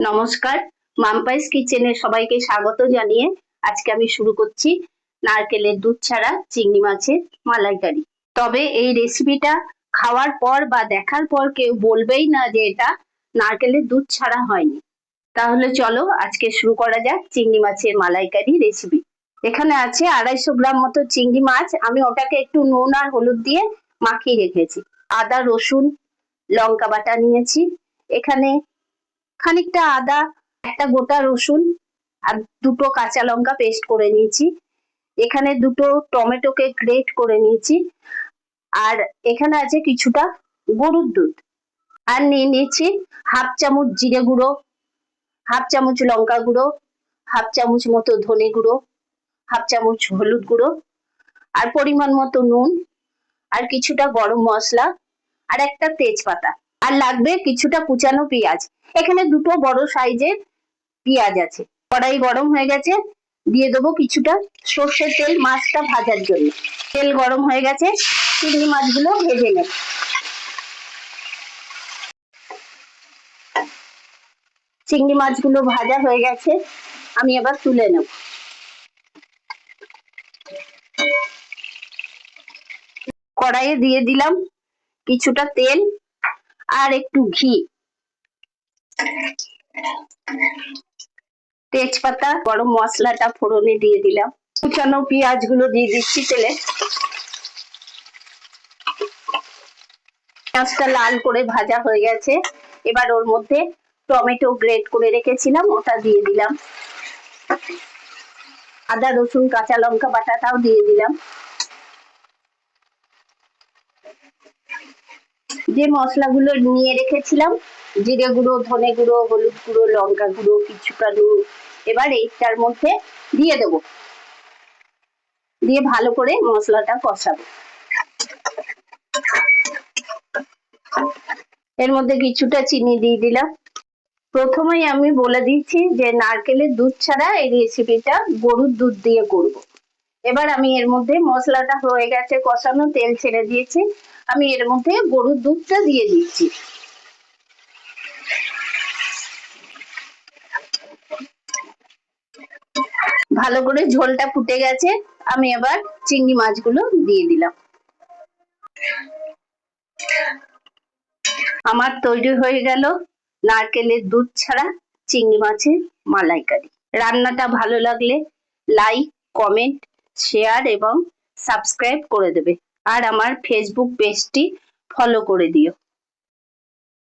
নমস্কার, মাম্পাইস কিচেনে সবাইকে স্বাগত জানিয়ে আজকে আমি শুরু করছি নারকেলের দুধ ছাড়া চিংড়ি মাছের মালাইকারি। তবে এই রেসিপিটা খাওয়ার পর বা দেখার পর কেউ বলবেই না যে এটা নারকেলের দুধ ছাড়া হয়নি। তাহলে চলো আজকে শুরু করা যাক চিংড়ি মাছের মালাইকারি রেসিপি। এখানে আছে 250 গ্রাম মতো চিংড়ি মাছ। আমি ওটাকে একটু নুন আর হলুদ দিয়ে মাখিয়ে রেখেছি। আদা, রসুন, লঙ্কা বাটা নিয়েছি। এখানে খানিকটা আদা, একটা গোটা রসুন আর দুটো কাঁচা লঙ্কা পেস্ট করে নিয়েছি। এখানে দুটো টমেটোকে গ্রেট করে নিয়েছি। আর এখানে আছে কিছুটা গরুর দুধ। আর নিয়ে নিয়েছি হাফ চামচ জিরে গুঁড়ো, হাফ চামচ লঙ্কা গুঁড়ো, হাফ চামচ মতো ধনে গুঁড়ো, হাফ চামচ হলুদ গুঁড়ো আর পরিমাণ মতো নুন আর কিছুটা গরম মশলা আর একটা তেজপাতা। আর লাগবে কিছুটা কুচানো পেঁয়াজ। এখানে দুটো বড় সাইজের পেঁয়াজ আছে। কড়াই গরম হয়ে গেছে, দিয়ে দেবো কিছুটা সর্ষের তেল মাছটা ভাজার জন্য। তেল গরম হয়ে গেছে, চিংড়ি মাছগুলো ভেজে নেব। চিংড়ি মাছগুলো ভাজা হয়ে গেছে, আমি এবার তুলে নেব। কড়াইয়ে দিয়ে দিলাম কিছুটা তেল আর একটু ঘি, তেজপাতা, গরম মশলাটা ফোড়নে দিয়ে দিলাম। কুচানো পেঁয়াজ গুলো দিয়ে দিচ্ছি তেলে। পেঁয়াজটা লাল করে ভাজা হয়ে গেছে, এবার ওর মধ্যে টমেটো গ্রেট করে রেখেছিলাম ওটা দিয়ে দিলাম। আদা, রসুন, কাঁচা লঙ্কা বাটাটাও দিয়ে দিলাম। যে মশলাগুলো নিয়ে রেখেছিলাম, জিরে গুঁড়ো, ধনে গুঁড়ো, হলুদ গুঁড়ো, লঙ্কা গুঁড়ো, কিছুটা নুন, এবার এইটার মধ্যে দিয়ে দেবো। দিয়ে ভালো করে মশলাটা কষাবো। এর মধ্যে কিছুটা চিনি দিয়ে দিলাম। প্রথমেই আমি বলে দিচ্ছি যে নারকেলের দুধ ছাড়া এই রেসিপিটা গরুর দুধ দিয়ে করব। এবার আমি এর মধ্যে মশলাটা হয়ে গেছে কষানো, তেল ছেড়ে দিয়েছি, আমি এর মধ্যে গরুর দুধটা দিয়ে দিচ্ছি। ভালো করে ঝোলটা ফুটে গেছে, আমি এবার চিংড়ি মাছগুলো দিয়ে দিলাম। আমার তৈরি হয়ে গেল নারকেলের দুধ ছাড়া চিংড়ি মাছের মালাইকারি। রান্নাটা ভালো লাগলে লাইক, কমেন্ট, শেয়ার এবং সাবস্ক্রাইব করে দেবে। আর আমার ফেসবুক পেজটি ফলো করে দিও।